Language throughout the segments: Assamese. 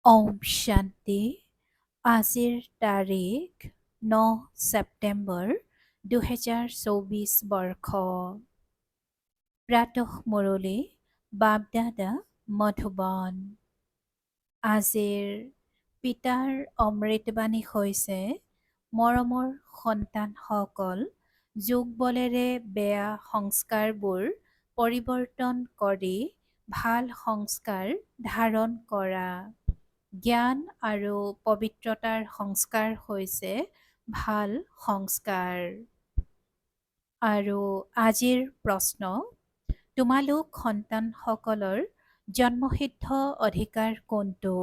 ওম শান্তি। আজিৰ তাৰিখ 9 ছেপ্টেম্বৰ 2024 বৰ্ষ। প্ৰাতঃ মুৰলী বাপদাদা মধুবন। আজিৰ পিতাৰ অমৃতবাণী হৈছে, মৰমৰ সন্তানসকল, যোগ বলেৰে বেয়া সংস্কাৰবোৰ পৰিৱৰ্তন কৰি ভাল সংস্কাৰ ধাৰণ কৰা। জ্ঞান আৰু পবিত্ৰতাৰ সংস্কাৰ হৈছে ভাল সংস্কাৰ। আৰু আজিৰ প্ৰশ্ন, তোমালোক সন্তানসকলৰ জন্মসিদ্ধ অধিকাৰ কোনটো?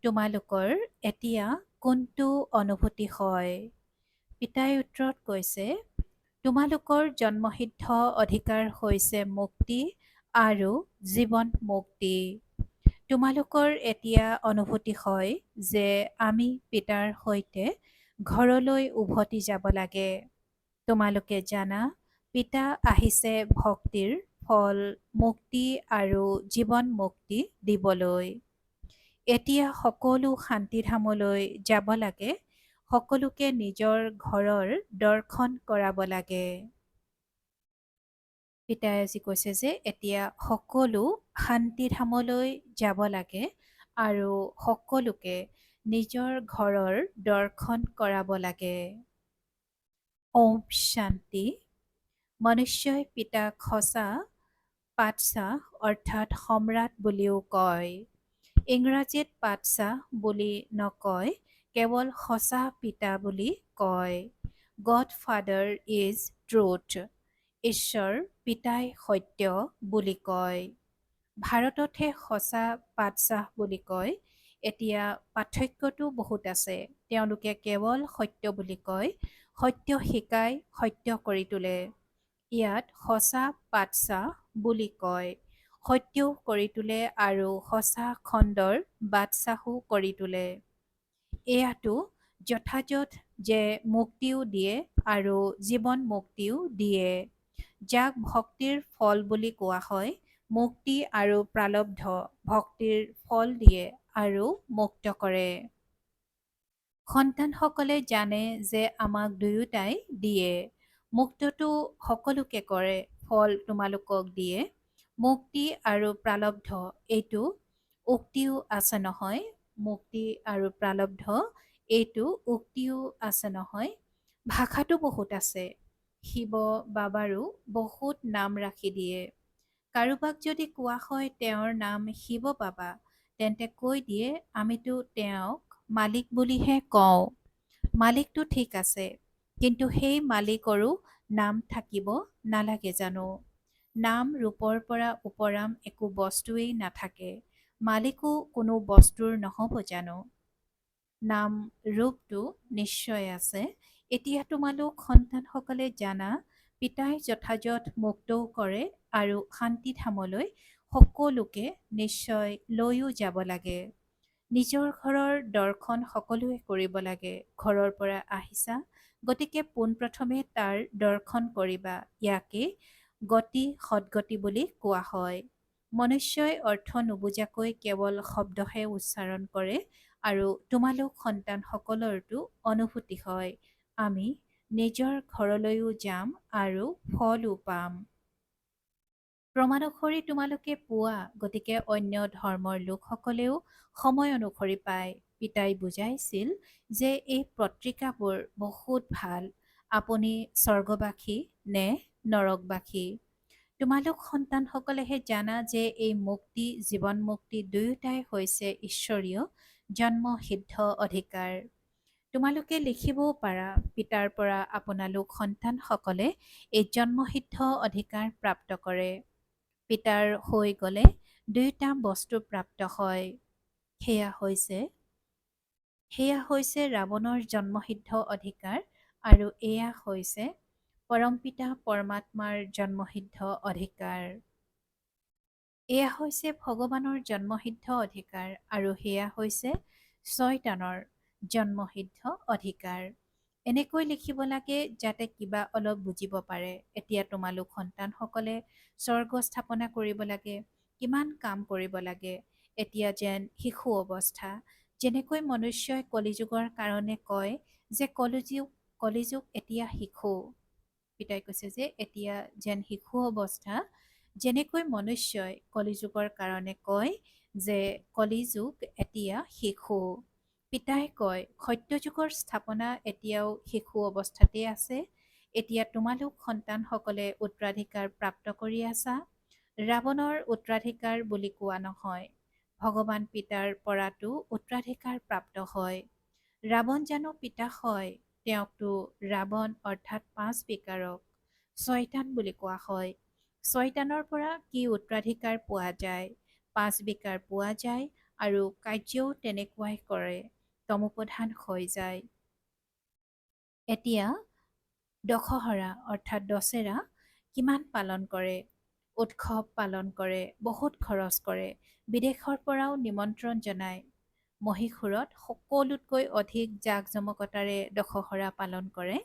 তোমালোকৰ এতিয়া কোনটো অনুভূতি হয়? পিতাই উত্তৰত কৈছে, তোমালোকৰ জন্মসিদ্ধ অধিকাৰ হৈছে মুক্তি আৰু জীৱন মুক্তি। তোমালোকৰ এতিয়া অনুভূতি হয় যে আমি পিতাৰ সৈতে ঘৰলৈ উভতি যাব লাগে। তোমালোকে জানা, পিতা আহিছে ভক্তিৰ ফল মুক্তি আৰু জীৱন মুক্তি দিবলৈ। এতিয়া সকলো শান্তিধামলৈ যাব লাগে, সকলোকে নিজৰ ঘৰৰ দৰ্শন কৰাব লাগে। পিতাই আজি কৈছে যে এতিয়া সকলো শান্তিধামলৈ যাব লাগে আৰু সকলোকে নিজৰ ঘৰৰ দৰ্শন কৰাব লাগে। ওম শান্তি। মনুষ্যই পিতাক সঁচা পাতচাহ অৰ্থাৎ সম্ৰাট বুলিও কয়। ইংৰাজীত পাতচাহ বুলি নকয়, কেৱল সঁচা পিতা বুলি কয়। God father is truth. ঈশ্বৰ পিতাই সত্য বুলি কয়। ভাৰততহে সঁচা পাতচাহ বুলি কয়। এতিয়া পাৰ্থক্যটো বহুত আছে। তেওঁলোকে কেৱল সত্য বুলি কয়, সত্য শিকাই সত্য কৰি তোলে। ইয়াত সঁচা পাতচাহ বুলি কয়, সত্যও কৰি তোলে আৰু সঁচা খণ্ডৰ বাদচাহো কৰি তোলে। এয়াতো যথাযথ যে মুক্তিও দিয়ে আৰু জীৱন মুক্তিও দিয়ে, যাক ভক্তিৰ ফল বুলি কোৱা হয়। মুক্তি আৰু প্ৰাৰব্ধ ভক্তিৰ ফল দিয়ে আৰু মুক্ত কৰে। সন্তানসকলে জানে যে আমাক দুয়োটাই দিয়ে। মুক্তটো সকলোকে কৰে, ফল তোমালোকক দিয়ে। মুক্তি আৰু প্ৰাৰব্ধ এইটো উক্তিও আছে নহয়। মুক্তি আৰু প্ৰাৰব্ধ এইটো উক্তিও আছে নহয়। ভাষাটো বহুত আছে। শিৱ বাবাৰো বহুত নাম ৰাখি দিয়ে। কাৰোবাক যদি কোৱা হয় তেওঁৰ নাম শিৱ বাবা, তেন্তে কৈ দিয়ে আমিতো তেওঁক মালিক বুলিহে কওঁ। মালিকটো ঠিক আছে, কিন্তু সেই মালিকৰো নাম থাকিব নালাগে জানো? নাম ৰূপৰ পৰা ওপৰাম একো বস্তুৱেই নাথাকে। মালিকো কোনো বস্তুৰ নহ'ব জানো? নাম ৰূপটো নিশ্চয় আছে। এতিয়া তোমালোক সন্তানসকলে জানা, পিতাই যথাযথ মুক্তও কৰে আৰু শান্তিধামলৈ সকলোকে নিশ্চয় লৈও যাব লাগে। নিজৰ ঘৰৰ দৰ্শন সকলোৱে কৰিব লাগে। ঘৰৰ পৰা আহিছা, গতিকে পোনপ্ৰথমে তাৰ দৰ্শন কৰিবা। ইয়াকে গতি সদগতি বুলি কোৱা হয়। মনুষ্যই অৰ্থ নুবুজাকৈ কেৱল শব্দহে উচ্চাৰণ কৰে আৰু তোমালোক সন্তানসকলৰতো অনুভূতি হয়, আমি নিজৰ ঘৰলৈও যাম আৰু ফলো পাম। প্ৰমাণ অনুসৰি তোমালোকে পোৱা, গতিকে অন্য ধৰ্মৰ লোকসকলেও সময় অনুসৰি পায়। পিতাই বুজাইছিল যে এই পত্ৰিকাবোৰ বহুত ভাল। আপুনি স্বৰ্গবাসী নে নৰকবাসী? তোমালোক সন্তানসকলেহে জানা যে এই মুক্তি জীৱন মুক্তি দুয়োটাই হৈছে ঈশ্বৰীয় জন্মসিদ্ধ অধিকাৰ। তোমালোকে লিখিবও পাৰা, পিতাৰ পৰা আপোনালোক সন্তানসকলে এই জন্মসিদ্ধ অধিকাৰ প্ৰাপ্ত কৰে। পিতাৰ হৈ গ'লে দুয়োটা বস্তু প্ৰাপ্ত হয়। সেয়া হৈছে ৰাৱণৰ জন্মসিদ্ধ অধিকাৰ আৰু এয়া হৈছে পৰমপিতা পৰমাত্মাৰ জন্মসিদ্ধ অধিকাৰ। এয়া হৈছে ভগৱানৰ জন্মসিদ্ধ অধিকাৰ আৰু সেয়া হৈছে শয়তানৰ জন্মসিদ্ধ অধিকাৰ। এনেকৈ লিখিব লাগে যাতে কিবা অলপ বুজিব পাৰে। এতিয়া তোমালোক সন্তানসকলে স্বৰ্গ স্থাপনা কৰিব লাগে, কিমান কাম কৰিব লাগে। এতিয়া যেন শিশু অৱস্থা। যেনেকৈ মনুষ্যই কলিযুগৰ কাৰণে কয় যে কলিযুগ এতিয়া শিশু। পিতাই কৈছে যে এতিয়া যেন শিশু অৱস্থা, যেনেকৈ মনুষ্যই কলিযুগৰ কাৰণে কয় যে কলিযুগ এতিয়া শিশু। পিতাই কয় সত্যযুগৰ স্থাপনা এতিয়াও শিশু অৱস্থাতে আছে। এতিয়া তোমালোক সন্তানসকলে উত্তৰাধিকাৰ প্ৰাপ্ত কৰি আছা। ৰাৱণৰ উত্তৰাধিকাৰ বুলি কোৱা নহয়, ভগৱান পিতাৰ পৰাতো উত্তৰাধিকাৰ প্ৰাপ্ত হয়। ৰাৱণ জানো পিতা হয়? তেওঁকতো ৰাৱণ অৰ্থাৎ 5 বিকাৰক ছয়তান বুলি কোৱা হয়। ছয়তানৰ পৰা কি উত্তৰাধিকাৰ পোৱা যায়? 5 বিকাৰ পোৱা যায় আৰু কাৰ্যও তেনেকুৱাই কৰে, তমোপ্ৰধান হৈ যায়। এতিয়া দশহৰা অৰ্থাৎ দশেৰা কিমান পালন কৰে? উৎসৱ পালন কৰে, বহুত খৰচ কৰে, বিদেশৰ পৰাও নিমন্ত্ৰণ জনায়। মহীশূৰত সকলোতকৈ অধিক জাক-জমকতাৰে দশহৰা পালন কৰে।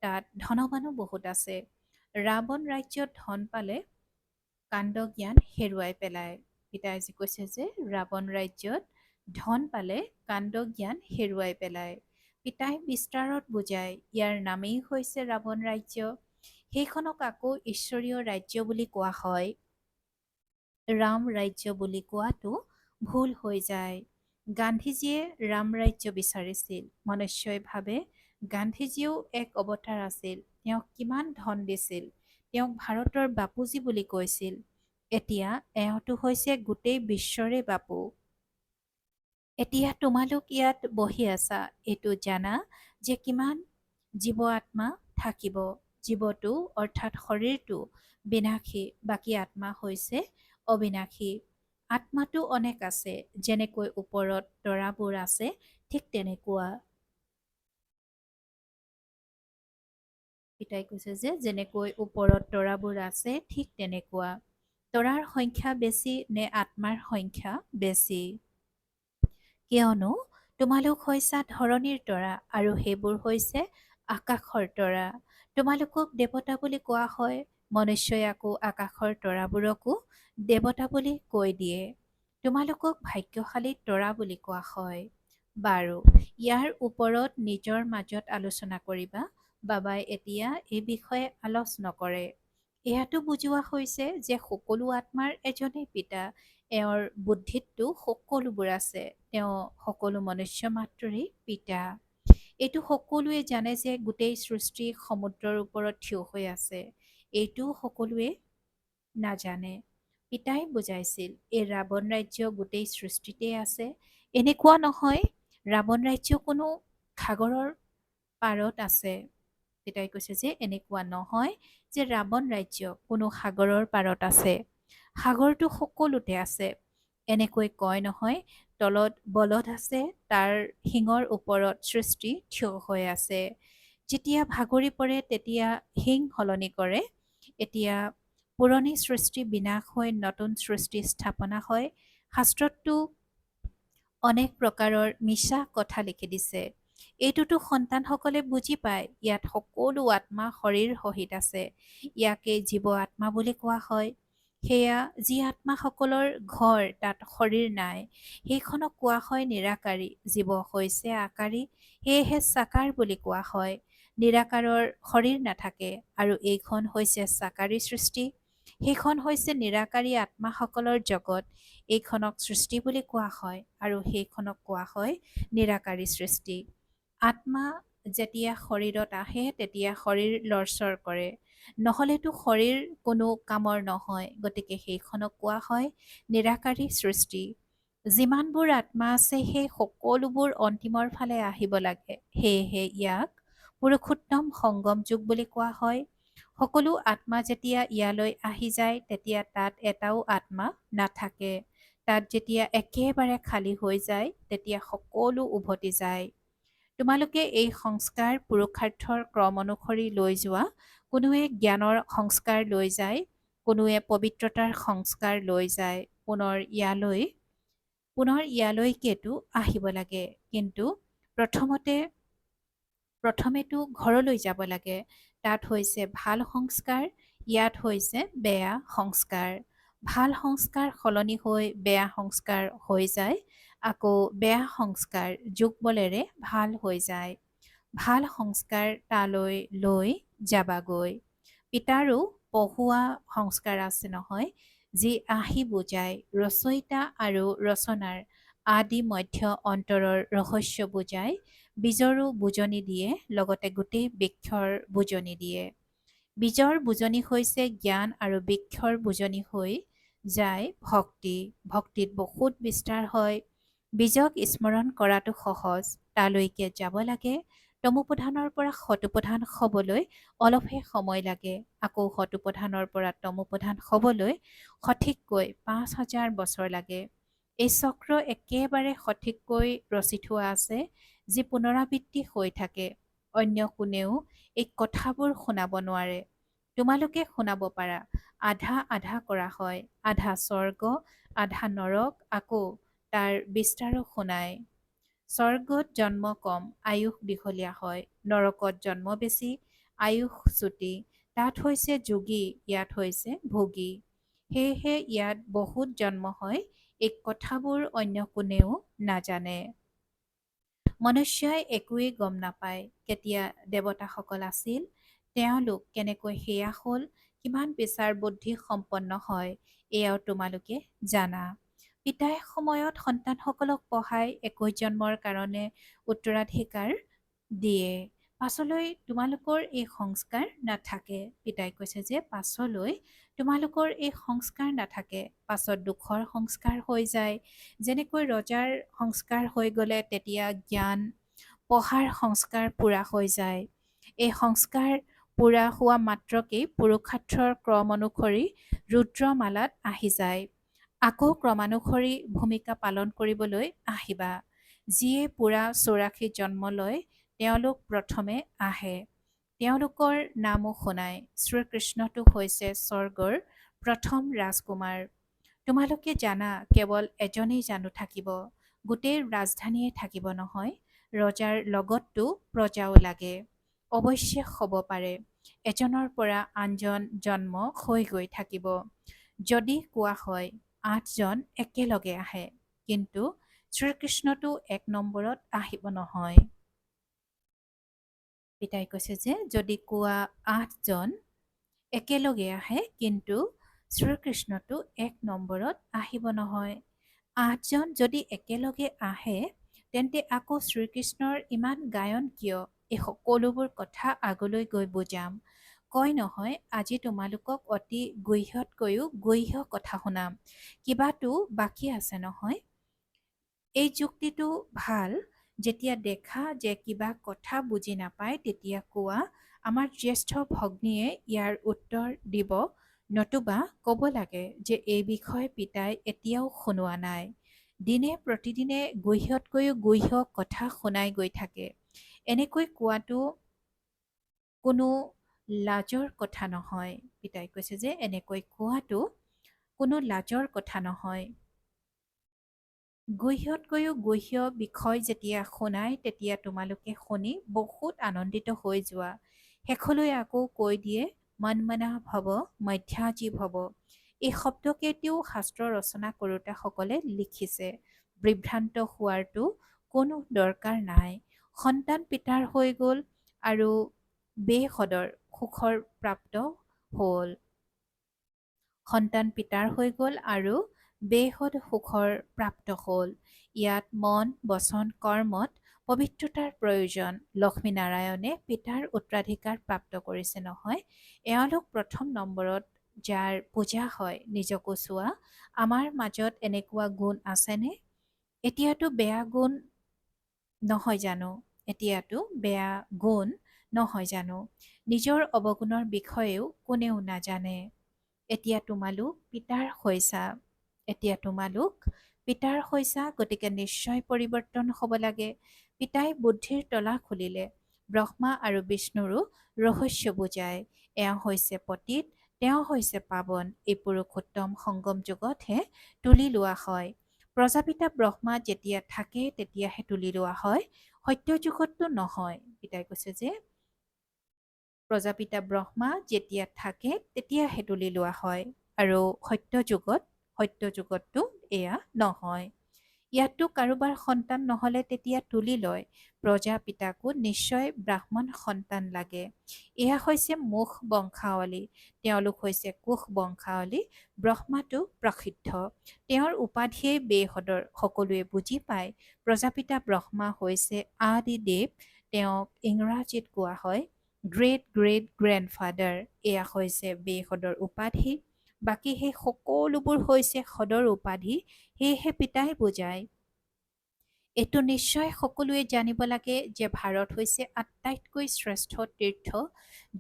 তাত ধনৱানো বহুত আছে। ৰাৱণ ৰাজ্যত ধন পালে কাণ্ডজ্ঞান হেৰুৱাই পেলায়। পিতাই আজি কৈছে যে ৰাৱণ ৰাজ্যত ধন পালে কাণ্ডজ্ঞান হেৰুৱাই পেলায়। পিতাই বিস্তাৰত বুজায় ইয়াৰ নামেই হৈছে ৰাৱণ ৰাজ্য। সেইখনক আকৌ ঈশ্বৰীয় ৰাজ্য বুলি কোৱা হয়। ৰাম ৰাজ্য বুলি কোৱাটো ভুল হৈ যায়। গান্ধীজীয়ে ৰাম ৰাজ্য বিচাৰিছিল। মনুষ্যই ভাবে গান্ধীজীও এক অৱতাৰ আছিল। তেওঁক কিমান ধন দিছিল। তেওঁক ভাৰতৰ বাপুজী বুলি কৈছিল। এতিয়া এওঁটো হৈছে গোটেই বিশ্বৰে বাপু। এতিয়া তোমালোক ইয়াত বহি আছা, এইটো জানা যে কিমান জীৱ আত্মা থাকিব। জীৱটো অৰ্থাৎ শৰীৰটো বিনাশী, বাকী আত্মা হৈছে অবিনাশী। আত্মাটো অনেক আছে, যেনেকৈ ওপৰত তৰাবোৰ আছে ঠিক তেনেকুৱা। পিতাই কৈছে যে যেনেকৈ ওপৰত তৰাবোৰ আছে ঠিক তেনেকুৱা। তৰাৰ সংখ্যা বেছি নে আত্মাৰ সংখ্যা বেছি? কিয়নো তোমালোক হৈছা ধৰণীৰ তৰা আৰু সেইবোৰ হৈছে আকাশৰ তৰা। তোমালোকক দেৱতা বুলি কোৱা হয়। মনুষ্যই আকৌ আকাশৰ তৰাবোৰকো দেৱতা বুলি কৈ দিয়ে। তোমালোকক ভাগ্যশালী তৰা বুলি কোৱা হয়। বাৰু, ইয়াৰ ওপৰত নিজৰ মাজত আলোচনা কৰিবা। বাবাই এতিয়া এই বিষয়ে আলোচ নকৰে। এয়াতো বুজোৱা হৈছে যে সকলো আত্মাৰ এজনেই পিতা। এওঁৰ বুদ্ধিততো সকলোবোৰ আছে। তেওঁ সকলো মনুষ্য মাত্ৰৰেই পিতা। এইটো সকলোৱে জানে যে গোটেই সৃষ্টি সমুদ্ৰৰ ওপৰত থিয় হৈ আছে। এইটো সকলোৱে নাজানে। পিতাই বুজাইছিল এই ৰাৱণ ৰাজ্য গোটেই সৃষ্টিতে আছে। এনেকুৱা নহয় ৰাৱণ ৰাজ্য কোনো সাগৰৰ পাৰত আছে। পিতাই কৈছে যে এনেকুৱা নহয় যে ৰাৱণ ৰাজ্য কোনো সাগৰৰ পাৰত আছে। সাগৰটো সকলোতে আছে। এনেকৈ কয় নহয়, তলত বলদ আছে, তাৰ শিঙৰ ওপৰত সৃষ্টি থিয় হৈ আছে। যেতিয়া ভাগৰি পৰে তেতিয়া শিং সলনি কৰে। এতিয়া পুৰণি সৃষ্টি বিনাশ হৈ নতুন সৃষ্টি স্থাপনা হয়। শাস্ত্ৰততো অনেক প্ৰকাৰৰ মিছা কথা লিখি দিছে। এইটোতো সন্তানসকলে বুজি পায়। ইয়াত সকলো আত্মা শৰীৰ সহিত আছে। ইয়াকে জীৱ আত্মা বুলি কোৱা হয়। সেয়া যি আত্মাসকলৰ ঘৰ, তাত শৰীৰ নাই। সেইখনক কোৱা হয় নিৰাকাৰী। জীৱ হৈছে আকাৰী, সেয়েহে সাকাৰ বুলি কোৱা হয়। নিৰাকাৰৰ শৰীৰ নাথাকে আৰু এইখন হৈছে সাকাৰী সৃষ্টি। সেইখন হৈছে নিৰাকাৰী আত্মাসকলৰ জগত। এইখনক সৃষ্টি বুলি কোৱা হয় আৰু সেইখনক কোৱা হয় নিৰাকাৰী সৃষ্টি। আত্মা যেতিয়া শৰীৰত আহে তেতিয়া শৰীৰ লৰচৰ কৰে, নহ'লেতো শৰীৰ কোনো কামৰ নহয়। গতিকে সেইখনক কোৱা হয় নিৰাকাৰী সৃষ্টি। যিমানবোৰ আত্মা আছে সেই সকলোবোৰ অন্তিমৰ ফালে আহিব লাগে। সেয়েহে ইয়াক পুৰুষোত্তম সংগম যুগ বুলি কোৱা হয়। সকলো আত্মা যেতিয়া ইয়ালৈ আহি যায় তেতিয়া তাত এটাও আত্মা নাথাকে। তাত যেতিয়া একেবাৰে খালী হৈ যায় তেতিয়া সকলো উভতি যায়। তোমালোকে এই সংস্কাৰ পুৰুষাৰ্থৰ ক্ৰম অনুসৰি লৈ যোৱা। কোনোৱে জ্ঞানৰ সংস্কাৰ লৈ যায়, কোনোৱে পবিত্ৰতাৰ সংস্কাৰ লৈ যায়। পুনৰ ইয়ালৈকেতো আহিব লাগে, কিন্তু প্ৰথমেতো ঘৰলৈ যাব লাগে। তাত হৈছে ভাল সংস্কাৰ, ইয়াত হৈছে বেয়া সংস্কাৰ। ভাল সংস্কাৰ সলনি হৈ বেয়া সংস্কাৰ হৈ যায়, আকৌ বেয়া সংস্কাৰ যোগ বলেৰে ভাল হৈ যায়। ভাল সংস্কাৰ তালৈ লৈ যাবাগৈ। পিতাৰো পঢ়োৱা সংস্কাৰ আছে নহয়, যি আহি বুজায় ৰচয়িতা আৰু ৰচনাৰ আদি মধ্য অন্তৰৰ ৰহস্য বুজায়, বীজৰো বুজনি দিয়ে, লগতে গোটেই বৃক্ষৰ বুজনি দিয়ে। বীজৰ বুজনি হৈছে জ্ঞান আৰু বৃক্ষৰ বুজনি হৈ যায় ভক্তি। ভক্তিত বহুত বিস্তাৰ হয়। বীজক স্মৰণ কৰাটো সহজ, তালৈকে যাব লাগে। তমোপ্ৰধানৰ পৰা শতোপ্ৰধান হ'বলৈ অলপহে সময় লাগে, আকৌ শতোপ্ৰধানৰ পৰা তমোপ্ৰধান হ'বলৈ সঠিককৈ ৫,০০০ বছৰ লাগে। এই চক্ৰ একেবাৰে সঠিককৈ ৰচি থোৱা আছে, যি পুনৰাবৃত্তি হৈ থাকে। অন্য কোনেও এই কথাবোৰ শুনাব নোৱাৰে। তোমালোকে শুনাব পাৰা। আধা আধা কৰা হয়, আধা স্বৰ্গ, আধা নৰক, আকৌ তাৰ বিস্তাৰো শুনায়। স্বৰ্গত জন্ম কম, আয়ুস দীঘলীয়া হয়। নৰকত জন্ম বেছি, আয়ুস চুটি। তাত হৈছে যোগী, ইয়াত হৈছে ভোগী। সেয়েহে ইয়াত বহুত জন্ম হয়। এই কথাবোৰ অন্য কোনেও নাজানে। মনুষ্যই একোৱেই গম নাপায়, কেতিয়া দেৱতাসকল আছিল, তেওঁলোক কেনেকৈ সেয়া হ'ল, কিমান বিচাৰ বুদ্ধি সম্পন্ন হয়, এয়াও তোমালোকে জানা। পিতাই সময়ত সন্তানসকলক পঢ়াই ২১ জন্মৰ কাৰণে উত্তৰাধিকাৰ দিয়ে। পাছলৈ তোমালোকৰ এই সংস্কাৰ নাথাকে। পিতাই কৈছে যে পাছলৈ তোমালোকৰ এই সংস্কাৰ নাথাকে। পাছত দুখৰ সংস্কাৰ হৈ যায়। যেনেকৈ ৰজাৰ সংস্কাৰ হৈ গ'লে তেতিয়া জ্ঞান পঢ়াৰ সংস্কাৰ পূৰা হৈ যায়। এই সংস্কাৰ পূৰা হোৱা মাত্ৰকেই পুৰুষাৰ্থৰ ক্ৰম অনুসৰি ৰুদ্ৰমালাত আহি যায়। আকৌ ক্ৰমানুসৰি ভূমিকা পালন কৰিবলৈ আহিবা। যিয়ে পূৰা ৮৪ জন্ম লয়, তেওঁলোক প্ৰথমে আহে। তেওঁলোকৰ নামো শুনায়। শ্ৰীকৃষ্ণটো হৈছে স্বৰ্গৰ প্ৰথম ৰাজকুমাৰ। তোমালোকে জানা কেৱল এজনেই জানো থাকিব, গোটেই ৰাজধানীয়ে থাকিব নহয়। ৰজাৰ লগততো প্ৰজাও লাগে। অৱশ্যে হ'ব পাৰে এজনৰ পৰা আনজন জন্ম হৈ গৈ থাকিব। যদি কোৱা হয় ৮জন একেলগে আহে, কিন্তু শ্ৰীকৃষ্ণটো ১ নম্বৰত আহিব নহয়। পিতাই কৈছে যে যদি কোৱা ৮জন একেলগে আহে, কিন্তু শ্ৰীকৃষ্ণটো ১ নম্বৰত আহিব নহয়। ৮জন যদি একেলগে আহে, তেন্তে আকৌ শ্ৰীকৃষ্ণৰ ইমান গায়ন কিয়? এই সকলোবোৰ কথা আগলৈ গৈ বুজাম। কয় নহয়, আজি তোমালোকক অতি গুহ্যতকৈও গুহ্য কথা শুনাম। কিবাটো বাকী আছে নহয়। এই যুক্তিটো ভাল। যেতিয়া দেখা যে কিবা কথা বুজি নাপায়, তেতিয়া কোৱা, আমাৰ জ্যেষ্ঠ ভগ্নীয়ে ইয়াৰ উত্তৰ দিব, নতুবা ক'ব লাগে যে এই বিষয়ে পিতাই এতিয়াও শুনোৱা নাই। দিনে প্ৰতিদিনে গুহ্যতকৈও গুহ্য কথা শুনাই গৈ থাকে। এনেকৈ কোৱাটো কোনো লাজৰ কথা নহয়। পিতাই কৈছে যে এনেকৈ কোৱাটো কোনো লাজৰ কথা নহয়। গুহ্যতকৈও গুহ্য বিষয় যেতিয়া শুনাই, তেতিয়া তোমালোকে শুনি বহুত আনন্দিত হৈ যোৱা। শেষলৈ আকৌ কৈ দিয়ে, মন্মনা ভৱ মধ্যাজী ভৱ। এই শব্দকেইটিও শাস্ত্ৰ ৰচনা কৰোঁতাসকলে লিখিছে। বিভ্ৰান্ত হোৱাৰতো কোনো দৰকাৰ নাই। সন্তান পিতাৰ হৈ গ'ল আৰু বেসদৰ সুখৰ প্ৰাপ্ত হ'ল। সন্তান পিতাৰ হৈ গ'ল আৰু বেসদ সুখৰ প্ৰাপ্ত হ'ল। ইয়াত মন, বচন, কৰ্মত পবিত্ৰতাৰ প্ৰয়োজন। লক্ষ্মীনাৰায়ণে পিতাৰ উত্তৰাধিকাৰ প্ৰাপ্ত কৰিছে নহয়। এওঁলোক প্ৰথম নম্বৰত যাৰ পূজা হয়। নিজকো চোৱা, আমাৰ মাজত এনেকুৱা গুণ আছেনে? এতিয়াতো বেয়া গুণ নহয় জানো? এতিয়াতো বেয়া গুণ নহয় জানো? নিজৰ অৱগুণৰ বিষয়েও কোনেও নাজানে। এতিয়া তোমালোক পিতাৰ হৈছা। এতিয়া তোমালোক পিতাৰ হৈছা, গতিকে নিশ্চয় পৰিৱৰ্তন হ'ব লাগে। পিতাই বুদ্ধিৰ তলা খুলিলে। ব্ৰহ্মা আৰু বিষ্ণুৰো ৰহস্য বুজায়। এওঁ হৈছে পতিত, তেওঁ হৈছে পাৱন। এই পুৰুষোত্তম সংগম যুগতহে তুলি লোৱা হয়। প্ৰজাপিতা ব্ৰহ্মা যেতিয়া থাকে তেতিয়াহে তুলি লোৱা হয়, সত্য যুগততো নহয়। পিতাই কৈছে যে প্ৰজাপিতা ব্ৰহ্মা যেতিয়া থাকে তেতিয়াহে তুলি লোৱা হয়। আৰু সত্যযুগততো এয়া নহয়। ইয়াততো কাৰোবাৰ সন্তান নহ'লে তেতিয়া তুলি লয় প্ৰজাপিতাকো নিশ্চয় ব্ৰাহ্মণ সন্তান লাগে। এয়া হৈছে মুখ বংশাৱলী। তেওঁলোক হৈছে কোষ বংশাৱলী। ব্ৰহ্মাটো প্ৰসিদ্ধ। তেওঁৰ উপাধিয়েই বেসদৰ। সকলোৱে বুজি পায় প্ৰজাপিতা ব্ৰহ্মা হৈছে আদি দেৱ। তেওঁক ইংৰাজীত কোৱা হয় গ্ৰেট গ্ৰেট গ্ৰেণ্ডফাদাৰ। এয়া হৈছে বেসদৰ উপাধি। বাকী সেই সকলোবোৰ হৈছে সদৰ উপাধি। সেয়েহে পিতাই বুজায়। এইটো নিশ্চয় সকলোৱে জানিব লাগে যে ভাৰত হৈছে আটাইতকৈ শ্ৰেষ্ঠ তীৰ্থ,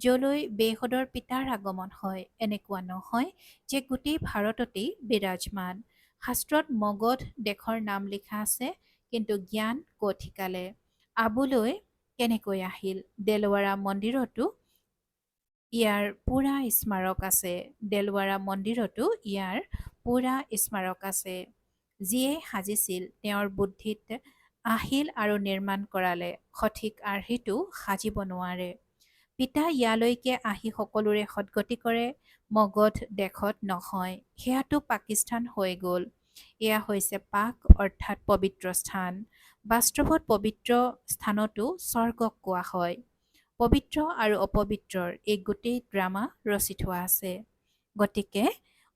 যলৈ বেসদৰ পিতাৰ আগমন হয়। এনেকুৱা নহয় যে গোটেই ভাৰততেই বিৰাজমান। শাস্ত্ৰত মগধ দেশৰ নাম লিখা আছে, কিন্তু জ্ঞান ক'ত শিকালে? আবুলৈ কেনেকৈ আহিল? দেলৱাৰা মন্দিৰতো ইয়াৰ পুৰা স্মাৰক আছে। দেলৱাৰা মন্দিৰতো ইয়াৰ পুৰা স্মাৰক আছে। যিয়ে সাজিছিল তেওঁৰ বুদ্ধিত আহিল আৰু নিৰ্মাণ কৰালে। সঠিক আৰ্হিটো সাজিব নোৱাৰে। পিতা ইয়ালৈকে আহি সকলোৰে সদ্গতি কৰে। মগধ দেশত নহয়, সেয়াটো পাকিস্তান হৈ গ'ল। এয়া হৈছে পাক অৰ্থাৎ পবিত্ৰ স্থান। বাস্তৱত পবিত্ৰ স্থানতো স্বৰ্গক কোৱা হয়। পবিত্ৰ আৰু অপবিত্ৰৰ এই গোটেই ড্ৰামা ৰচি থোৱা আছে। গতিকে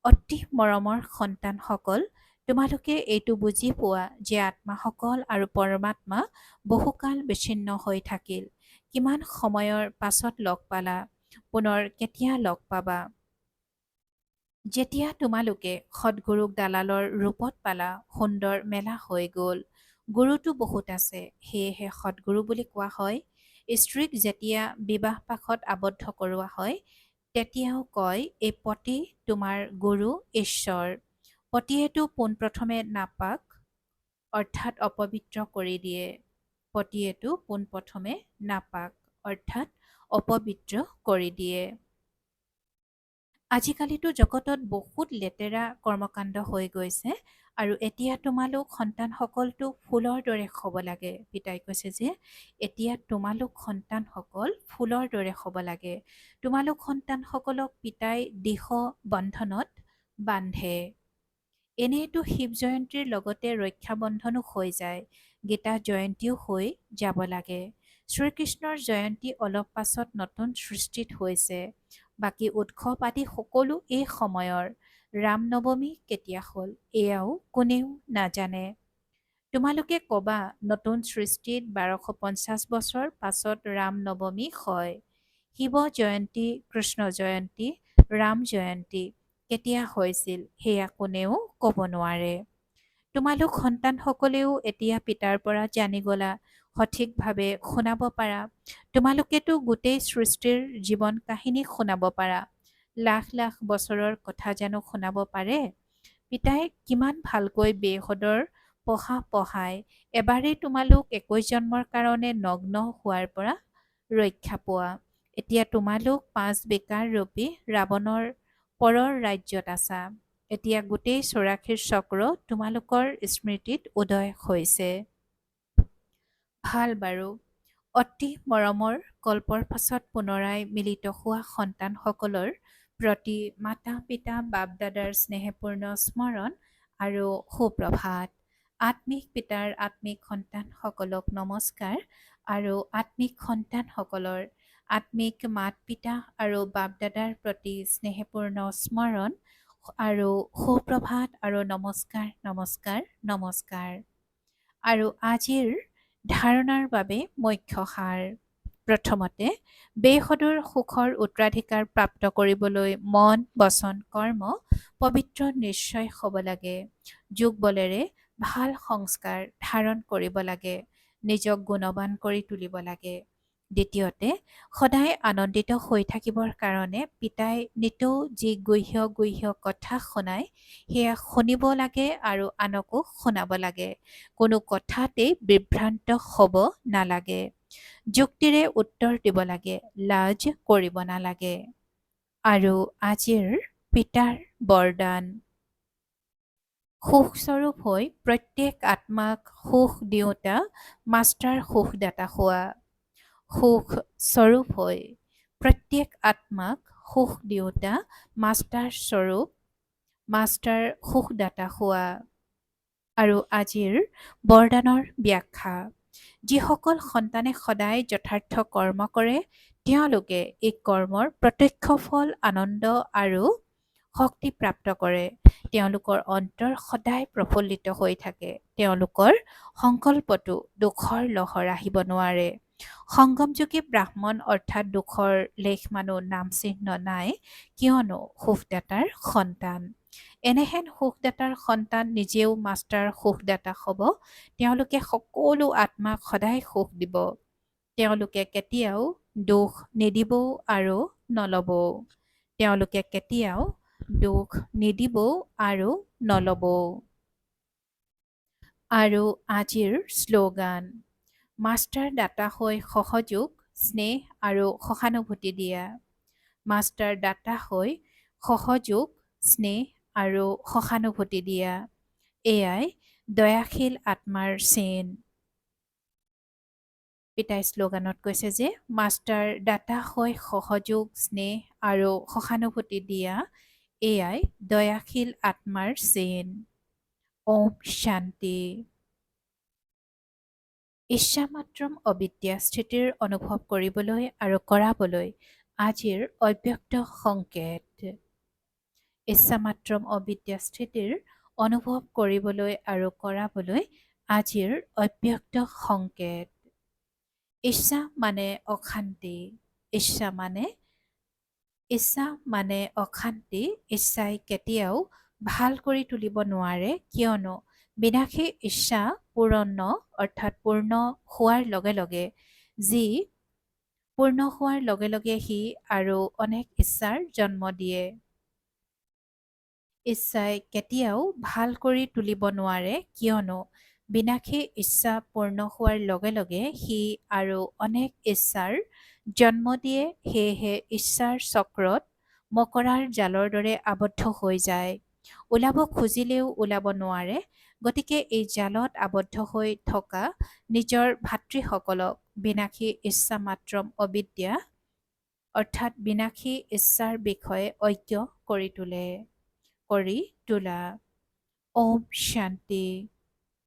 অতি মৰমৰ সন্তানসকল, তোমালোকে এইটো বুজি পোৱা যে আত্মাসকল আৰু পৰমাত্মা বহুকাল বিচ্ছিন্ন হৈ থাকিল। কিমান সময়ৰ পাছত লগ পালা, পুনৰ কেতিয়া লগ পাবা? যেতিয়া তোমালোকে সদগুৰুক দালালৰ ৰূপত পালা, সুন্দৰ মেলা হৈ গ'ল। গুৰুটো বহুত আছে, সেয়েহে সদগুৰু বুলি কোৱা হয়। স্ত্ৰীক যেতিয়া বিবাহ পাশত আবদ্ধ কৰোৱা হয়, তেতিয়াও কয় এই পতি তোমাৰ গুৰু ঈশ্বৰ। পতিয়েতো পোনপ্ৰথমে নাপাক অৰ্থাৎ অপবিত্ৰ কৰি দিয়ে। পতিয়েতো পোনপ্ৰথমে নাপাক অৰ্থাৎ অপবিত্ৰ কৰি দিয়ে। আজিকালিতো জগতত বহুত লেতেৰা কৰ্মকাণ্ড হৈ গৈছে, আৰু এতিয়া তোমালোক সন্তানসকলতো ফুলৰ দৰে হ'ব লাগে। পিতাই কৈছে যে এতিয়া তোমালোক সন্তানসকল ফুলৰ দৰে হ'ব লাগে। তোমালোক সন্তানসকলক পিতাই দিশ বন্ধনত বান্ধে। এনেইতো শিৱ জয়ন্তীৰ লগতে ৰক্ষাবন্ধনো হৈ যায়, গীতা জয়ন্তীও হৈ যাব লাগে। শ্ৰীকৃষ্ণৰ জয়ন্তী অলপ পাছত নতুন সৃষ্টিত হৈছে। বাকী উৎসৱ আদি সকলো এই সময়ৰ। ৰাম নৱমী কেতিয়া হ'ল এয়াও কোনেও নাজানে। তোমালোকে ক'বা নতুন সৃষ্টিত 1250 বছৰ পাছত ৰাম নৱমী হয়। শিৱ জয়ন্তী, কৃষ্ণ জয়ন্তী, ৰাম জয়ন্তী কেতিয়া হৈছিল সেয়া কোনেও ক'ব নোৱাৰে। তোমালোক সন্তানসকলেও এতিয়া পিতাৰ পৰা জানি গ'লা, সঠিকভাৱে শুনাব পাৰা। তোমালোকেতো গোটেই সৃষ্টিৰ জীৱন কাহিনী শুনাব পাৰা। লাখ লাখ বছৰৰ কথা জানো শুনাব পাৰে? পিতাই কিমান ভালকৈ বেসদৰ পঢ়ায়। এবাৰেই তোমালোক 21 জন্মৰ কাৰণে নগ্ন হোৱাৰ পৰা ৰক্ষা পোৱা। এতিয়া তোমালোক 5 বিকাৰ ৰূপী ৰাৱণৰ পৰৰ ৰাজ্যত আছা। এতিয়া গোটেই 84 চক্ৰ তোমালোকৰ স্মৃতিত উদয় হৈছে। ভাল বাৰু। অতি মৰমৰ কল্পৰ পাছত পুনৰাই মিলিত হোৱা সন্তানসকলৰ প্ৰতি মাতা পিতা বাপ দাদাৰ স্নেহপূৰ্ণ স্মৰণ আৰু সুপ্ৰভাত। আত্মিক পিতাৰ আত্মিক সন্তানসকলক নমস্কাৰ, আৰু আত্মিক সন্তানসকলৰ আত্মিক মাত পিতা আৰু বাপ দাদাৰ প্ৰতি স্নেহপূৰ্ণ স্মৰণ আৰু সুপ্ৰভাত আৰু নমস্কাৰ নমস্কাৰ নমস্কাৰ। আৰু আজিৰ ধাৰণাৰ বাবে মুখ্য সাৰ। প্ৰথমতে, বেসদৰ সুখৰ উত্তৰাধিকাৰ প্ৰাপ্ত কৰিবলৈ মন, বচন, কৰ্ম পবিত্ৰ নিশ্চয় হ'ব লাগে। যোগ বলেৰে ভাল সংস্কাৰ ধাৰণ কৰিব লাগে। নিজক গুণৱান কৰি তুলিব লাগে। দ্বিতীয়তে, সদায় আনন্দিত হৈ থাকিবৰ কাৰণে পিতাই নিতৌ যি গুহ্য কথা শুনায়, সেয়া শুনিব লাগে আৰু আনকো শুনাব লাগে। কোনো কথাতেই বিভ্ৰান্ত হ'ব নালাগে। যুক্তিৰে উত্তৰ দিব লাগে, লাজ কৰিব নালাগে। আৰু আজিৰ পিতাৰ বৰদান। সুখস্বৰূপ হৈ প্ৰত্যেক আত্মাক সুখ দিওঁতা মাষ্টাৰ সুখদাতা হোৱা। সুখস্বৰূপ হৈ প্ৰত্যেক আত্মাক সুখ দিওঁতা মাষ্টাৰ স্বৰূপ মাষ্টাৰ সুখদাতা হোৱা। আৰু আজিৰ বৰদানৰ ব্যাখ্যা। যিসকল সন্তানে সদায় যথাৰ্থ কৰ্ম কৰে, তেওঁলোকে এই কৰ্মৰ প্ৰত্যক্ষ ফল আনন্দ আৰু শক্তি প্ৰাপ্ত কৰে। তেওঁলোকৰ অন্তৰ সদায় প্ৰফুল্লিত হৈ থাকে। তেওঁলোকৰ সংকল্পতো দুখৰ লহৰ আহিব নোৱাৰে। সংগমযোগী ব্ৰাহ্মণ অৰ্থাৎ দুখৰ লেশমানো নাম চিহ্ন নাই, কিয়নো সুখদাতাৰ সন্তান। এনেহেন সুখদাতাৰ সন্তান নিজেও মাষ্টাৰ সুখদাতা হ'ব। তেওঁলোকে সকলো আত্মাক সদায় সুখ দিব। তেওঁলোকে কেতিয়াও দুখ নিদিবও আৰু নলবও। তেওঁলোকে কেতিয়াও দুখ নিদিবও আৰু নলবও। আৰু আজিৰ শ্লোগান। মাষ্টাৰ দাতা হৈ সহযোগ, স্নেহ আৰু সহানুভূতি দিয়া। মাষ্টাৰ দাতা হৈ সহযোগ, স্নেহ আৰু সহানুভূতি দিয়া। এয়াই দয়াশীল আত্মাৰ চিন। পিতাই শ্লোগানত কৈছে যে মাষ্টাৰ দাতা হৈ সহযোগ, স্নেহ আৰু সহানুভূতি দিয়া, এয়াই দয়াশীল আত্মাৰ চিন। ওম শান্তি। ইচ্ছামাত্ৰম অবিদ্যা স্থিতিৰ অনুভৱ কৰিবলৈ আৰু কৰাবলৈ আজিৰ অব্যক্ত সংকেত। ইচ্ছামাত্ৰম অবিদ্যা স্থিতিৰ অনুভৱ কৰিবলৈ আৰু কৰাবলৈ আজিৰ অব্যক্ত সংকেত। ইচ্ছা মানে অশান্তি। ইচ্ছা মানে অশান্তি। ইচ্ছাই কেতিয়াও ভাল কৰি তুলিব নোৱাৰে, কিয়নো বিনাশী ইচ্ছা পূৰ্ণ অৰ্থাৎ পূৰ্ণ হোৱাৰ লগে লগে যি পূৰ্ণ হোৱাৰ লগে লগে সি আৰু অনেক ইচ্ছাৰ জন্ম দিয়ে। ইচ্ছাই কেতিয়াও ভাল কৰি তুলিব নোৱাৰে, কিয়নো বিনাশী ইচ্ছা পূৰ্ণ হোৱাৰ লগে লগে সি আৰু অনেক ইচ্ছাৰ জন্ম দিয়ে। সেয়েহে ইচ্ছাৰ চক্ৰত মকৰাৰ জালৰ দৰে আবদ্ধ হৈ যায়। ওলাব খুজিলেও ওলাব নোৱাৰে। গতিকে এই জালত আবদ্ধ হৈ থকা নিজৰ ভাতৃসকলক বিনাশী ইচ্ছা মাত্ৰম অবিদ্যা অৰ্থাৎ বিনাশী ইচ্ছাৰ বিষয়ে অজ্ঞ কৰি তোলা। ওম শান্তি।